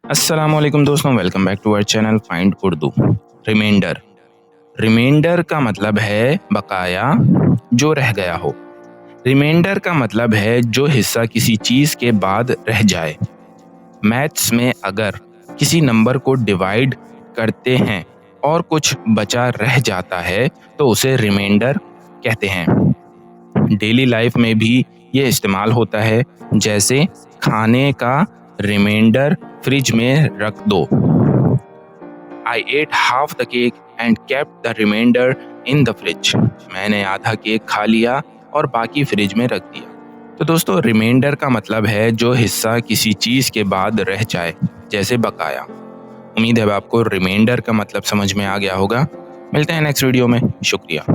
अस्सलामुअलैकुम दोस्तों, welcome back to our channel find Urdu. Reminder. Reminder का मतलब है बकाया, जो रह गया हो। रिमाइंडर का मतलब है जो हिस्सा किसी चीज़ के बाद रह जाए। मैथ्स में अगर किसी नंबर को डिवाइड करते हैं और कुछ बचा रह जाता है तो उसे रिमाइंडर कहते हैं। डेली लाइफ में भी ये इस्तेमाल होता है, जैसे खाने का रिमाइंडर फ्रिज में रख दो। I ate half the cake and kept the reminder in the fridge. मैंने आधा केक खा लिया और बाकी फ्रिज में रख दिया। तो दोस्तों, रिमाइंडर का मतलब है जो हिस्सा किसी चीज़ के बाद रह जाए, जैसे बकाया। उम्मीद है आपको रिमाइंडर का मतलब समझ में आ गया होगा। मिलते हैं नेक्स्ट वीडियो में। शुक्रिया।